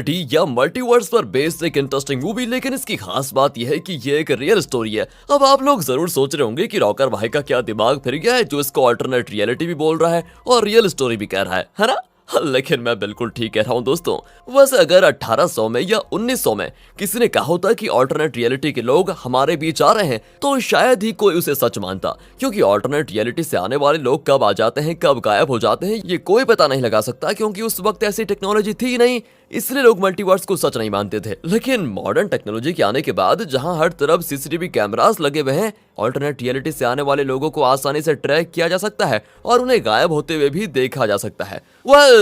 Reality या multiverse पर based एक इंटरेस्टिंग मूवी, लेकिन इसकी खास बात यह है कि ये एक रियल स्टोरी है। अब आप लोग जरूर सोच रहे होंगे कि रॉकर भाई का क्या दिमाग फिर गया है जो इसको अल्टरनेट रियलिटी भी बोल रहा है और रियल स्टोरी भी कह रहा है ना? लेकिन मैं बिल्कुल ठीक कह रहा हूँ दोस्तों। वैसे अगर 1800 में या 1900 में किसी ने कहा होता कि ऑल्टरनेट रियलिटी के लोग हमारे बीच आ रहे हैं तो शायद ही कोई उसे सच मानता, क्योंकि ऑल्टरनेट रियलिटी से आने वाले लोग कब आ जाते हैं कब गायब हो जाते हैं ये कोई पता नहीं लगा सकता, क्योंकि उस वक्त ऐसी टेक्नोलॉजी थी नहीं, इसलिए लोग मल्टीवर्स को सच नहीं मानते थे। लेकिन मॉडर्न टेक्नोलॉजी के आने के बाद जहां हर तरफ सीसीटीवी कैमरास लगे हुए हैं, ऑल्टरनेट रियलिटी से आने वाले लोगों को आसानी से ट्रैक किया जा सकता है और उन्हें गायब होते हुए भी देखा जा सकता है।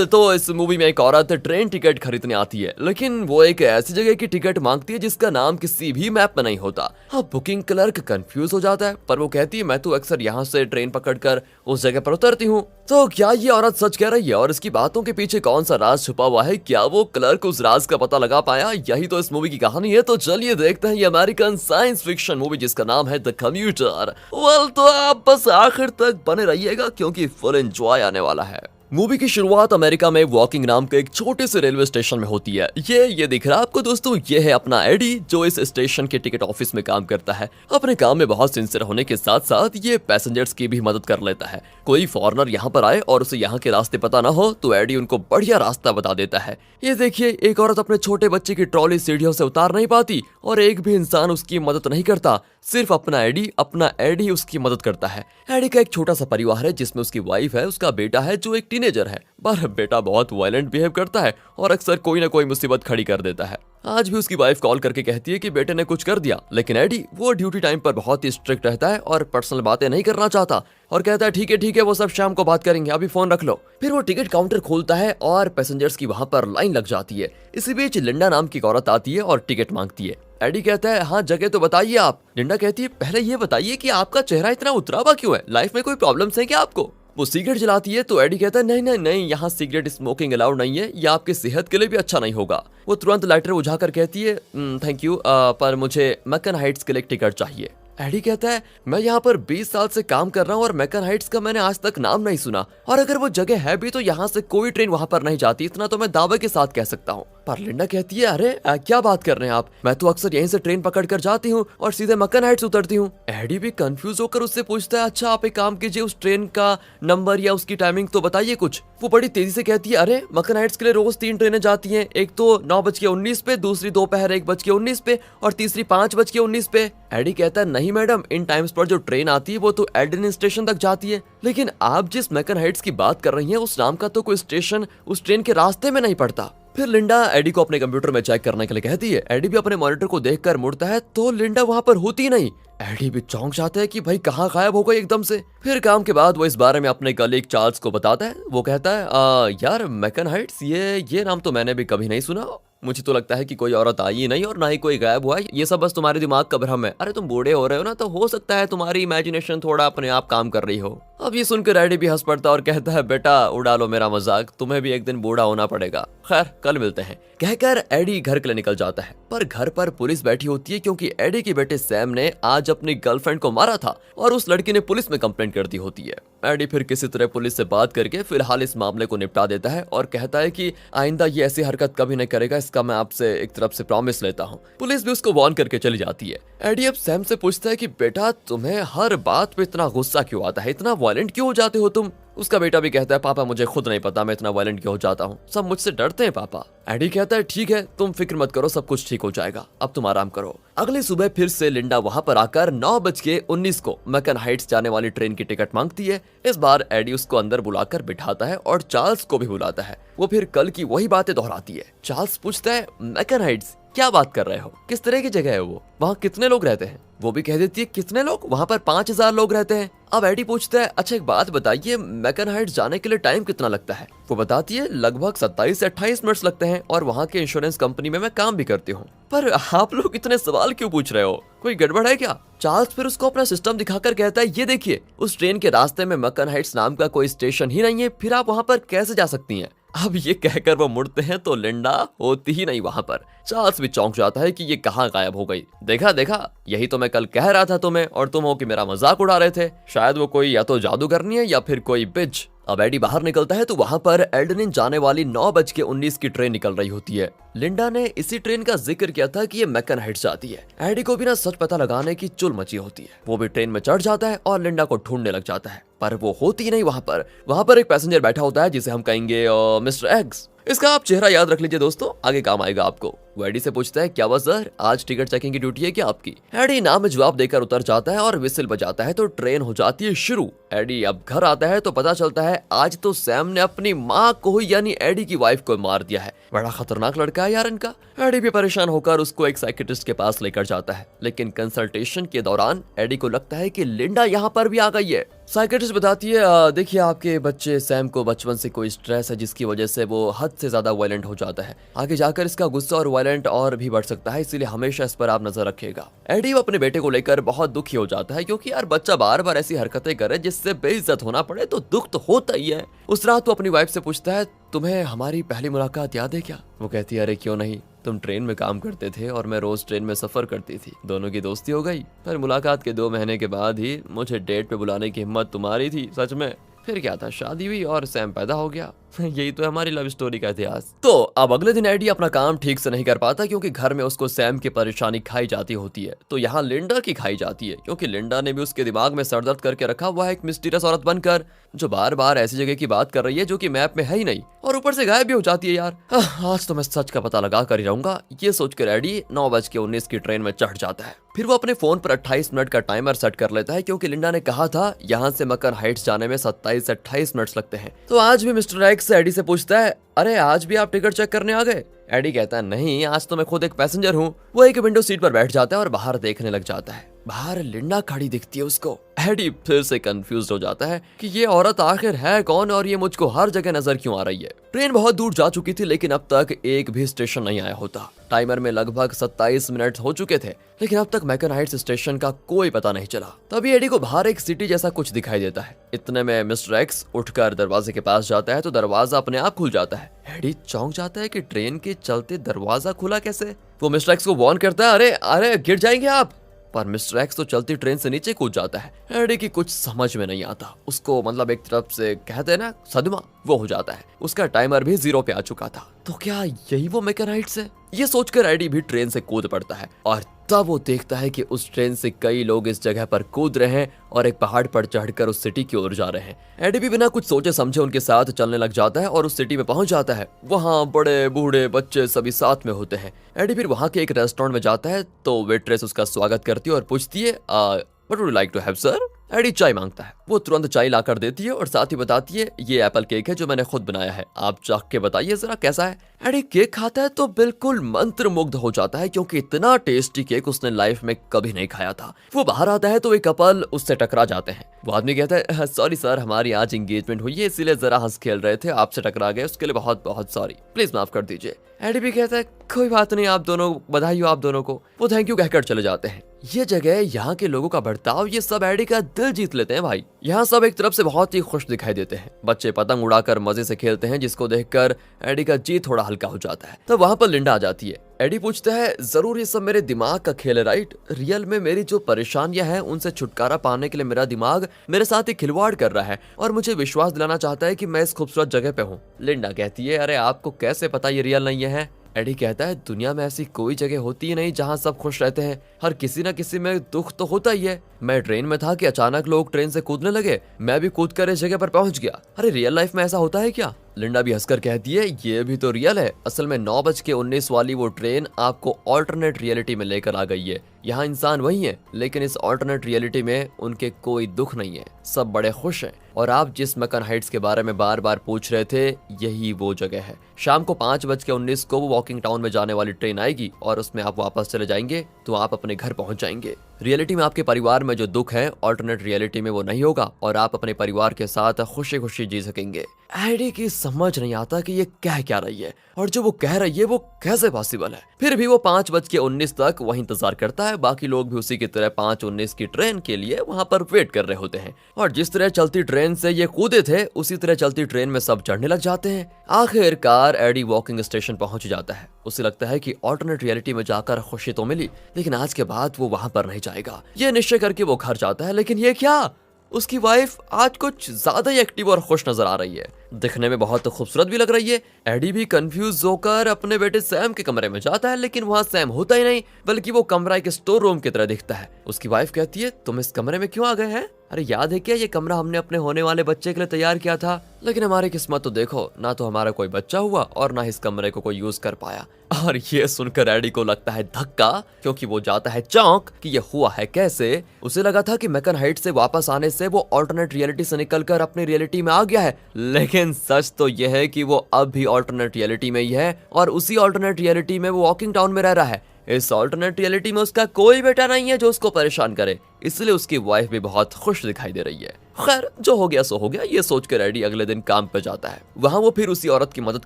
तो इस मूवी में एक औरत ट्रेन टिकट खरीदने आती है, लेकिन वो एक ऐसी जगह की टिकट मांगती है जिसका नाम किसी भी मैप में नहीं होता। अब बुकिंग क्लर्क कंफ्यूज हो जाता है, पर वो कहती है मैं तो अक्सर यहाँ से ट्रेन पकड़कर उस जगह पर उतरती हूँ। तो क्या ये औरत सच कह रही है और इसकी बातों के पीछे कौन सा राज छुपा हुआ है? क्या वो क्लर्क उस राज का पता लगा पाया? यही तो इस मूवी की कहानी है। तो चलिए देखते हैं ये अमेरिकन साइंस फिक्शन मूवी जिसका नाम है द कम्यूटर। तो आप बस आखिर तक बने रहिएगा क्योंकि फुल एंजॉय आने वाला है। मूवी की शुरुआत अमेरिका में वॉकिंग नाम के एक छोटे से रेलवे स्टेशन में होती है। ये दिख रहा है आपको दोस्तों, ये है अपना एडी जो इस स्टेशन के टिकट ऑफिस में काम करता है। अपने काम में बहुत सिंसियर होने के साथ साथ ये पैसेंजर्स की भी मदद कर लेता है। कोई फॉरेनर यहाँ पर आए और उसे यहाँ के रास्ते पता ना हो तो एडी उनको बढ़िया रास्ता बता देता है। ये देखिए, एक औरत अपने छोटे बच्चे की ट्रॉली सीढ़ियों से उतार नहीं पाती और एक भी इंसान उसकी मदद नहीं करता, सिर्फ अपना एडी उसकी मदद करता है। एडी का एक छोटा सा परिवार है जिसमें उसकी वाइफ है, उसका बेटा है जो एक टीनेजर है, पर बेटा बहुत वायलेंट बिहेव करता है और अक्सर कोई ना कोई मुसीबत खड़ी कर देता है। आज भी उसकी वाइफ कॉल करके कहती है कि बेटे ने कुछ कर दिया, लेकिन एडी वो ड्यूटी टाइम पर बहुत ही स्ट्रिक्ट रहता है और पर्सनल बातें नहीं करना चाहता और कहता है ठीक है वो सब शाम को बात करेंगे, अभी फोन रख लो। फिर वो टिकट काउंटर खोलता है और पैसेंजर्स की वहां पर लाइन लग जाती है। इसी बीच लिंडा नाम की औरत आती है और टिकट मांगती है। एडी कहता है हाँ जगह तो बताइए आप। लिंडा कहती है पहले ये बताइए कि आपका चेहरा इतना उतरावा क्यों है, लाइफ में कोई प्रॉब्लम्स है क्या आपको? वो सिगरेट जलाती है तो एडी कहता है नहीं यहाँ सिगरेट स्मोकिंग अलाउड नहीं है, ये आपके सेहत के लिए भी अच्छा नहीं होगा। वो तुरंत लाइटर बुझाकर कहती है थैंक यू, पर मुझे मैकन हाइट्स के लिए टिकट चाहिए। एडी कहता है मैं यहाँ पर 20 साल से काम कर रहा हूँ और मैकन हाइट्स का मैंने आज तक नाम नहीं सुना, और अगर वो जगह है भी तो यहाँ से कोई ट्रेन वहाँ पर नहीं जाती, इतना तो मैं दावे के साथ कह सकता हूँ। पर लिंडा कहती है अरे क्या बात कर रहे हैं आप, मैं तो अक्सर यहीं से ट्रेन पकड़ कर जाती हूँ और सीधे मैकन हाइट्स उतरती हूँ। एडी भी कंफ्यूज होकर उससे पूछता है अच्छा आप एक काम कीजिए, उस ट्रेन का नंबर या उसकी टाइमिंग तो बताइए कुछ। वो बड़ी तेजी से कहती है अरे मैकन हाइट्स के लिए रोज 3 ट्रेनें जाती हैं, एक तो 9:19 पे, दूसरी दोपहर 1:19 पे और तीसरी 5:19 पे। एडी कहता है नहीं मैडम, इन टाइम्स पर जो ट्रेन आती है वो तो एडन स्टेशन तक जाती है, लेकिन आप जिस मैकन हाइट्स की बात कर रही हैं उस नाम का तो कोई स्टेशन उस ट्रेन के रास्ते में नहीं पड़ता। फिर लिंडा एडी को अपने कंप्यूटर में चेक करने के लिए कहती है। एडी भी अपने मॉनिटर को देखकर मुड़ता है तो लिंडा वहां पर होती नहीं। एडी भी चौंक जाता है कि भाई कहाँ गायब हो गई एकदम से। फिर काम के बाद वो इस बारे में अपने कलीग चार्ल्स को बताता है। वो कहता है यार मैकन हाइट्स ये नाम तो मैंने भी कभी नहीं सुना, मुझे तो लगता है कि कोई औरत आई ही नहीं और ना ही कोई गायब हुआ है, ये सब बस तुम्हारे दिमाग का भ्रम है। अरे तुम बूढ़े हो रहे हो ना, तो हो सकता है तुम्हारी इमेजिनेशन थोड़ा अपने आप काम कर रही हो। अब ये सुनकर एडी भी हंस पड़ता और कहता है बेटा उड़ा लो मेरा मजाक, तुम्हें भी एक दिन बूढ़ा होना पड़ेगा, खैर कल मिलते हैं। कहकर एडी घर के लिए निकल जाता है, पर घर पर पुलिस बैठी होती है क्योंकि एडी के बेटे सैम ने आज अपनी गर्लफ्रेंड को मारा था और उस लड़की ने पुलिस में कंप्लेंट कर दी होती है। एडी फिर किसी तरह पुलिस से बात करके फिलहाल इस मामले को निपटा देता है और कहता है कि आइंदा ये ऐसी हरकत कभी नहीं करेगा, इसका मैं आपसे एक तरफ से प्रॉमिस लेता हूँ। पुलिस भी उसको वार्न करके चली जाती है। एडी अब सैम से पूछता है कि बेटा तुम्हें हर बात पे इतना गुस्सा क्यों आता है, इतना वायलेंट क्यों हो जाते हो तुम? उसका बेटा भी कहता है पापा मुझे खुद नहीं पता मैं इतना वायलेंट क्यों हो जाता हूँ, सब मुझसे डरते हैं पापा। एडी कहता है ठीक है तुम फिक्र मत करो, सब कुछ ठीक हो जाएगा, अब तुम आराम करो। अगली सुबह फिर से लिंडा वहां पर आकर 9:19 को मैकन हाइट्स जाने वाली ट्रेन की टिकट मांगती है। इस बार एडी उसको अंदर बुलाकर बिठाता है और चार्ल्स को भी बुलाता है। वो फिर कल की वही बातें दोहराती है। चार्ल्स पूछता है मैकन हाइट्स क्या बात कर रहे हो, किस तरह की जगह है वो, वहाँ कितने लोग रहते हैं? वो भी कह देती है कितने लोग, वहाँ पर 5000 लोग रहते हैं। अब एडी पूछता है अच्छा एक बात बताइए मैकन हाइट्स जाने के लिए टाइम कितना लगता है? वो बताती है लगभग 27 से 28 मिनट लगते हैं और वहाँ के इंश्योरेंस कंपनी में मैं काम भी करती हूँ। पर आप लोग इतने सवाल क्यों पूछ रहे हो, कोई गड़बड़ है क्या? चार्ल्स फिर उसको अपना सिस्टम दिखाकर कहता है ये देखिए उस ट्रेन के रास्ते में मैकन हाइट्स नाम का कोई स्टेशन ही नहीं है, फिर आप वहाँ पर कैसे जा सकती हैं? अब ये कहकर वो मुड़ते हैं तो लिंडा होती ही नहीं वहां पर। चार्ल्स भी चौंक जाता है कि ये कहाँ गायब हो गई। देखा यही तो मैं कल कह रहा था तुम्हें और तुम हो कि मेरा मजाक उड़ा रहे थे। शायद वो कोई या तो जादूगरनी है या फिर कोई बिच। अब एडी बाहर निकलता है तो वहाँ पर एल्डनिन जाने वाली 9:19 की ट्रेन निकल रही होती है। लिंडा ने इसी ट्रेन का जिक्र किया था कि ये मैकन हाइट्स जाती है। एडी को भी ना सच पता लगाने की चुल मची होती है। वो भी ट्रेन में चढ़ जाता है और लिंडा को ढूंढने लग जाता है, पर वो होती नहीं वहाँ पर एक पैसेंजर बैठा होता है जिसे हम कहेंगे मिस्टर एक्स। इसका आप चेहरा याद रख लीजिए दोस्तों, आगे काम आएगा आपको। वो एडी से पूछता है, क्या हुआ सर, आज टिकट चेकिंग की ड्यूटी है क्या आपकी? एडी ना में जवाब देकर उतर जाता है और विसिल बजाता है तो ट्रेन हो जाती है शुरू। एडी अब घर आता है तो पता चलता है आज तो सैम ने अपनी माँ को यानी एडी की वाइफ को मार दिया है। बड़ा खतरनाक लड़का है यार इनका। एडी भी परेशान होकर उसको एक साइकियाट्रिस्ट के पास लेकर जाता है, लेकिन कंसल्टेशन के दौरान एडी को लगता है कि लिंडा यहाँ पर भी आ गई है। साइकियाट्रिस्ट बताती है, देखिए आपके बच्चे सैम को बचपन से कोई स्ट्रेस है जिसकी वजह से वो हद से ज्यादा वायलेंट हो जाता है। आगे जाकर इसका गुस्सा और वायलेंट और भी बढ़ सकता है, इसीलिए हमेशा इस पर आप नजर रखिएगा। एडी अपने बेटे को लेकर बहुत दुखी हो जाता है क्योंकि यार बच्चा बार बार ऐसी हरकतें करे जिससे बेइज्जत होना पड़े तो दुख तो होता ही है। उस रात वो अपनी वाइफ से पूछता है, तुम्हें हमारी पहली मुलाकात याद है क्या? वो कहती है, अरे क्यों नहीं, तुम ट्रेन में काम करते थे और मैं रोज ट्रेन में सफर करती थी, दोनों की दोस्ती हो गई। पर मुलाकात के 2 महीने के बाद ही मुझे डेट पे बुलाने की हिम्मत तुम्हारी थी सच में। फिर क्या था, शादी हुई और सैम पैदा हो गया। यही तो है हमारी लव स्टोरी का इतिहास। तो अब अगले दिन एडी अपना काम ठीक से नहीं कर पाता क्योंकि घर में उसको सैम की परेशानी खाई जाती होती है, तो यहाँ लिंडा की खाई जाती है क्योंकि लिंडा ने भी उसके दिमाग में सरदर्द करके रखा हुआ है एक मिस्टीरियस औरत बनकर जो बार बार ऐसी जगह की बात कर रही है जो कि मैप में है ही नहीं और ऊपर से गायब भी हो जाती है। यार आज तो मैं सच का पता लगा कर ही रहूंगा, ये सोचकर एडी 9:19 की ट्रेन में चढ़ जाता है। फिर वो अपने फोन पर 28 मिनट का टाइमर सेट कर लेता है क्योंकि लिंडा ने कहा था यहाँ से मैकन हाइट्स जाने में 27 से 28 मिनट लगते हैं। तो आज भी मिस्टर एक्स एडी से पूछता है, अरे आज भी आप टिकट चेक करने आ गए? एडी कहता है, नहीं आज तो मैं खुद एक पैसेंजर हूँ। वो एक विंडो सीट पर बैठ जाता है और बाहर देखने लग जाता है। बाहर लिंडा खड़ी दिखती है उसको। एडी फिर से कंफ्यूज हो जाता है कि ये औरत आखिर है कौन और ये मुझको हर जगह नजर क्यों आ रही है। ट्रेन बहुत दूर जा चुकी थी लेकिन अब तक एक भी स्टेशन नहीं आया होता। टाइमर में लगभग 27 मिनट हो चुके थे लेकिन अब तक मैकन हाइट्स स्टेशन का कोई पता नहीं चला। तभी एडी को बाहर एक सिटी जैसा कुछ दिखाई देता है। इतने में मिस्टर एक्स उठकर दरवाजे के पास जाता है तो दरवाजा अपने आप खुल जाता है। एडी चौंक जाता है कि ट्रेन के चलते दरवाजा खुला कैसे। वो मिस्टर एक्स को वार्न करता है, अरे अरे गिर जाएंगे आप। पर मिस्टर एक्स तो चलती ट्रेन से नीचे कूद जाता है। एडी की कुछ समझ में नहीं आता, उसको मतलब एक तरफ से कहते हैं ना सदमा, वो हो जाता है। उसका टाइमर भी 0 पे आ चुका था। तो क्या यही वो मैकन हाइट्स है? ये सोचकर एडी भी ट्रेन से कूद पड़ता है और तब वो देखता है कि उस ट्रेन से कई लोग इस जगह पर कूद रहे हैं और एक पहाड़ पर चढ़कर उस सिटी की ओर जा रहे हैं। एडी भी बिना कुछ सोचे समझे उनके साथ चलने लग जाता है और उस सिटी में पहुंच जाता है। वहाँ बड़े बूढ़े बच्चे सभी साथ में होते हैं। एडी फिर वहाँ के एक रेस्टोरेंट में जाता है तो वेट्रेस उसका स्वागत करती है और पूछती है, what would you like to have sir? एडी चाय मांगता है। वो तुरंत चाय ला कर देती है और साथ ही बताती है, ये एप्पल केक है जो मैंने खुद बनाया है, आप चाख के बताइए जरा कैसा है। एडी केक खाता है तो बिल्कुल मंत्रमुग्ध हो जाता है क्योंकि इतना टेस्टी केक उसने लाइफ में कभी नहीं खाया था। वो बाहर आता है तो एक कपल उससे टकरा जाते हैं। वो आदमी कहता है, सॉरी सर, हमारी आज एंगेजमेंट हुई है इसीलिए जरा हंस खेल रहे थे, आपसे टकरा गए, उसके लिए बहुत बहुत सॉरी, प्लीज माफ कर दीजिए। एडी भी कहता है, कोई बात नहीं, आप दोनों बधाई हो आप दोनों को। वो थैंक यू कहकर चले जाते हैं। ये जगह, यहाँ के लोगों का बर्ताव, ये सब एडी का दिल जीत लेते हैं भाई। यहाँ सब एक तरफ से बहुत ही खुश दिखाई देते हैं। बच्चे पतंग उड़ाकर मजे से खेलते हैं जिसको देखकर एडी का जी थोड़ा हल्का हो जाता है। तब वहाँ पर लिंडा आ जाती है। एडी पूछता है, जरूर ये सब मेरे दिमाग का खेल है राइट? रियल में मेरी जो परेशानियां हैं उनसे छुटकारा पाने के लिए मेरा दिमाग मेरे साथ ही खिलवाड़ कर रहा है और मुझे विश्वास दिलाना चाहता है कि मैं इस खूबसूरत जगह पे हूँ। लिंडा कहती है, अरे आपको कैसे पता ये रियल नहीं है? एडी कहता है, दुनिया में ऐसी कोई जगह होती ही नहीं जहाँ सब खुश रहते हैं, हर किसी न किसी में दुख तो होता ही है। मैं ट्रेन में था कि अचानक लोग ट्रेन से कूदने लगे, मैं भी कूद कर इस जगह पर पहुंच गया। अरे रियल लाइफ में ऐसा होता है क्या? लिंडा भी हंसकर कहती है, ये भी तो रियल है। असल में 9:19 वाली वो ट्रेन आपको ऑल्टरनेट रियलिटी में लेकर आ गई है। यहाँ इंसान वही है लेकिन इस ऑल्टरनेट रियलिटी में उनके कोई दुख नहीं है, सब बड़े खुश हैं। और आप जिस मैकन हाइट्स के बारे में बार बार पूछ रहे थे, यही वो जगह है। शाम को 5:19 को वो वॉकिंग टाउन में जाने वाली ट्रेन आएगी और उसमें आप वापस चले जाएंगे तो आप अपने घर पहुंच जाएंगे। रियलिटी में आपके परिवार में जो दुख है, ऑल्टरनेट रियलिटी में वो नहीं होगा और आप अपने परिवार के साथ खुशी खुशी जी सकेंगे। एडी की समझ नहीं आता कि ये कह क्या रही है और जो वो कह रही है वो कैसे पॉसिबल है। फिर भी वो 5:19 तक वही इंतजार करता है। बाकी लोग भी उसी की तरह 5:19 की ट्रेन के लिए वहां पर वेट कर रहे होते हैं और जिस तरह चलती ट्रेन से ये कूदे थे उसी तरह चलती ट्रेन में सब चढ़ने लग जाते हैं। आखिरकार एडी वॉकिंग स्टेशन पहुंच जाता है। उसे लगता है कि ऑल्टरनेट रियलिटी में जाकर खुशी तो मिली लेकिन आज के बाद वो वहां पर नहीं जाएगा। ये निश्चय करके वो घर जाता है। लेकिन ये क्या, उसकी वाइफ आज कुछ ज्यादा ही एक्टिव और खुश नजर आ रही है, दिखने में बहुत खूबसूरत भी लग रही है। एडी भी कंफ्यूज होकर अपने बेटे सैम के कमरे में जाता है, लेकिन वहाँ सैम होता ही नहीं, बल्कि वो कमरा एक स्टोर रूम की तरह दिखता है। उसकी वाइफ कहती है, तुम इस कमरे में क्यों आ गए हैं? अरे याद है क्या, ये कमरा हमने अपने होने वाले बच्चे के लिए तैयार किया था, लेकिन हमारी किस्मत तो देखो, ना तो हमारा कोई बच्चा हुआ और ना इस कमरे को कोई यूज कर पाया। और ये सुनकर एडी को लगता है धक्का, क्योंकि वो जाता है चौंक कि ये हुआ है कैसे। उसे लगा था कि मैकन हाइट से वापस आने से वो ऑल्टरनेट रियलिटी से निकलकर अपनी रियलिटी में आ गया है, लेकिन सच तो यह है कि वो अब भी ऑल्टरनेट रियलिटी में ही है और उसी ऑल्टरनेट रियलिटी में वो वॉकिंग टाउन में रह रहा है। इस ऑल्टरनेट रियलिटी में उसका कोई बेटा नहीं है जो उसको परेशान करे, इसलिए उसकी वाइफ भी बहुत खुश दिखाई दे रही है। खैर, जो हो गया सो हो गया, ये सोचकर एडी अगले दिन काम पे जाता है। वहाँ वो फिर उसी औरत की मदद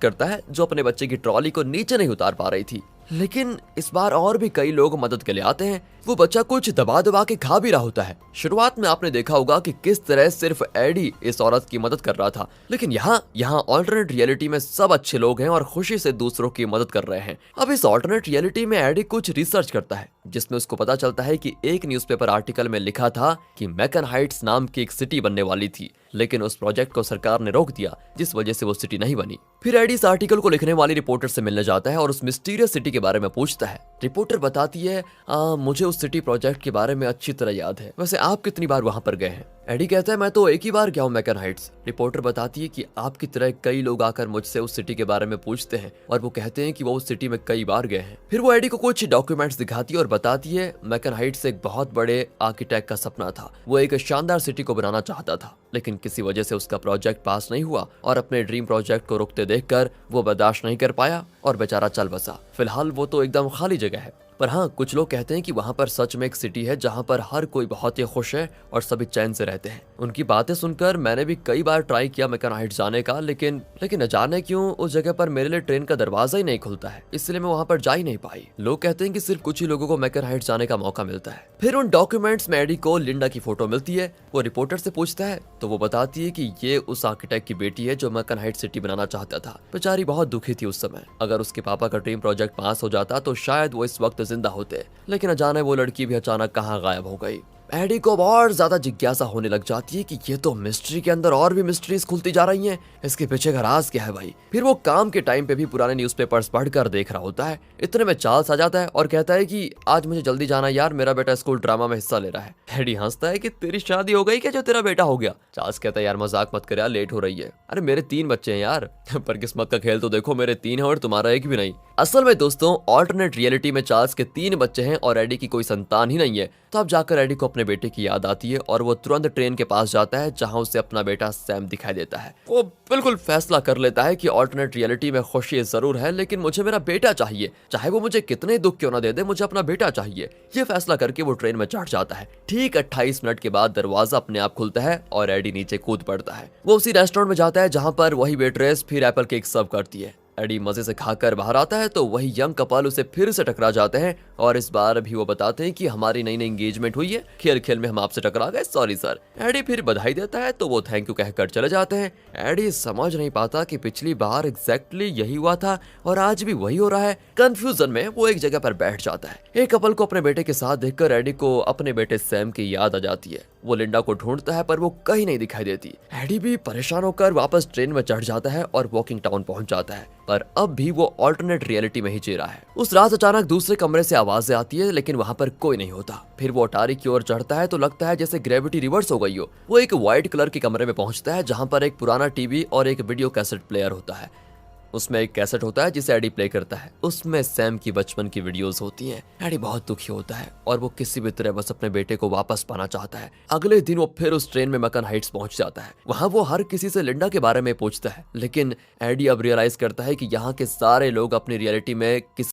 करता है जो अपने बच्चे की ट्रॉली को नीचे नहीं उतार पा रही थी, लेकिन इस बार और भी कई लोग मदद के लिए आते हैं। वो बच्चा कुछ दबा दबा के खा भी रहा होता है। शुरुआत में आपने देखा होगा कि किस तरह सिर्फ एडी इस औरत की मदद कर रहा था, लेकिन यहाँ ऑल्टरनेट रियलिटी में सब अच्छे लोग हैं और खुशी से दूसरों की मदद कर रहे हैं। अब इस ऑल्टरनेट रियलिटी में एडी कुछ रिसर्च करता है, जिसमें उसको पता चलता है कि एक न्यूज़पेपर आर्टिकल में लिखा था कि मैकन हाइट्स नाम की एक सिटी बनने वाली थी, लेकिन उस प्रोजेक्ट को सरकार ने रोक दिया, जिस वजह से वो सिटी नहीं बनी। फिर एडी इस आर्टिकल को लिखने वाली रिपोर्टर से मिलने जाता है और उस मिस्टीरियस सिटी के बारे में पूछता है। रिपोर्टर बताती है, मुझे उस सिटी प्रोजेक्ट के बारे में अच्छी तरह याद है, वैसे आप कितनी बार वहां पर गए हैं? एडी कहता है, मैं तो एक ही बार गया हूँ मैकन हाइट्स। रिपोर्टर बताती है कि आपकी तरह कई लोग आकर मुझसे उस सिटी के बारे में पूछते हैं और वो कहते हैं कि वो उस सिटी में कई बार गए हैं। फिर वो एडी को कुछ डॉक्यूमेंट्स दिखाती है और बताती है, मैकन हाइट्स एक बहुत बड़े आर्किटेक्ट का सपना था। वो एक शानदार सिटी को बनाना चाहता था, लेकिन किसी वजह से उसका प्रोजेक्ट पास नहीं हुआ और अपने ड्रीम प्रोजेक्ट को रुकते देखकर वो बर्दाश्त नहीं कर पाया और बेचारा चल बसा। फिलहाल वो तो एकदम खाली जगह है, पर हाँ, कुछ लोग कहते हैं कि वहाँ पर सच में एक सिटी है जहाँ पर हर कोई बहुत ही खुश है और सभी चैन से रहते हैं। उनकी बातें सुनकर मैंने भी कई बार ट्राई किया मैकन हाइट्स जाने का, लेकिन न जाने क्यों उस जगह पर मेरे लिए ट्रेन का दरवाजा ही नहीं खुलता है, इसलिए मैं वहाँ पर जा ही नहीं पाई। लोग कहते हैं कि सिर्फ कुछ ही लोगों को मैकन हाइट्स जाने का मौका मिलता है। फिर उन डॉक्यूमेंट्स में एडी को लिंडा की फोटो मिलती है। वो रिपोर्टर से पूछता है तो वो बताती है कि ये उस आर्किटेक्ट की बेटी है जो मैकन हाइट्स सिटी बनाना चाहता था। बेचारी बहुत दुखी थी उस समय। अगर उसके पापा का ड्रीम प्रोजेक्ट पास हो जाता तो शायद वो इस वक्त जिंदा होते, लेकिन अचानक वो लड़की भी अचानक कहाँ गायब हो गई। एडी को और ज्यादा जिज्ञासा होने लग जाती है कि ये तो मिस्ट्री के अंदर और भी मिस्ट्रीज खुलती जा रही हैं, इसके पीछे का राज क्या है भाई। फिर वो काम के टाइम पे भी पुराने न्यूज़पेपर्स पढ़कर देख रहा होता है। इतने में चार्ल्स आ जाता है और कहता है कि आज मुझे जल्दी जाना है यार, मेरा बेटा स्कूल ड्रामा में हिस्सा ले रहा है। एडी हंसता है कि तेरी शादी हो गई क्या जो तेरा बेटा हो गया? चार्ल्स कहता है, यार मजाक मत कर यार, लेट हो रही है। अरे मेरे 3 बच्चे हैं यार। पर किस्मत का खेल तो देखो, मेरे 3 हैं और तुम्हारा एक भी नहीं। असल में दोस्तों, ऑल्टरनेट रियलिटी में चार्ल्स के 3 बच्चे हैं और एडी की कोई संतान ही नहीं है। तब जाकर एडी को अपने बेटे की याद आती है और वो तुरंत ट्रेन के पास जाता है जहां उसे अपना बेटा सैम दिखाई देता है। वो बिल्कुल फैसला कर लेता है कि ऑल्टरनेट रियलिटी में खुशी जरूर है, लेकिन मुझे मेरा बेटा चाहिए, चाहे वो मुझे कितने दुख क्यों ना दे दे, मुझे अपना बेटा चाहिए। ये फैसला करके वो ट्रेन में चढ़ जाता है। ठीक 28 मिनट के बाद दरवाजा अपने आप खुलता है और एडी नीचे कूद पड़ता है। वो उसी रेस्टोरेंट में जाता है जहां पर वही वेट्रेस फिर एप्पल केक सर्व करती है। एडी मजे से खाकर बाहर आता है तो वही यंग कपल उसे फिर से टकरा जाते हैं और इस बार भी वो बताते हैं कि हमारी नई एंगेजमेंट हुई है, खेल खेल में हम आपसे टकरा गए, सॉरी सर। एडी फिर बधाई देता है तो वो थैंक यू कहकर चले जाते हैं। एडी समझ नहीं पाता कि पिछली बार एग्जैक्टली यही हुआ था और आज भी वही हो रहा है। कंफ्यूजन में वो एक जगह पर बैठ जाता है। एक कपल को अपने बेटे के साथ देखकर एडी को अपने बेटे सैम की याद आ जाती है। वो लिंडा को ढूंढता है पर वो कहीं नहीं दिखाई देती। एडी भी परेशान होकर वापस ट्रेन में चढ़ जाता है और वॉकिंग टाउन पहुंच जाता है, पर अब भी वो ऑल्टरनेट रियलिटी में ही जी रहा है। उस रात अचानक दूसरे कमरे से आवाजें आती है, लेकिन वहां पर कोई नहीं होता। फिर वो अटारी की ओर चढ़ता है तो लगता है जैसे ग्रेविटी रिवर्स हो गई हो। वो एक व्हाइट कलर के कमरे में पहुंचता है जहां पर एक पुराना टीवी और एक वीडियो कैसेट प्लेयर होता है। उसमें एक कैसेट होता है जिसे एडी प्ले करता है। उसमें सैम की बचपन की वीडियोस होती हैं। एडी बहुत दुखी होता है और वो किसी भी तरह बस अपने बेटे को वापस पाना चाहता है। अगले दिन वो फिर उस ट्रेन में मैकन हाइट्स पहुंच जाता है। वहां वो हर किसी से लिंडा के बारे में पूछता है, लेकिन एडी अब रियलाइज करता है कि यहाँ के सारे लोग अपनी रियलिटी में किसी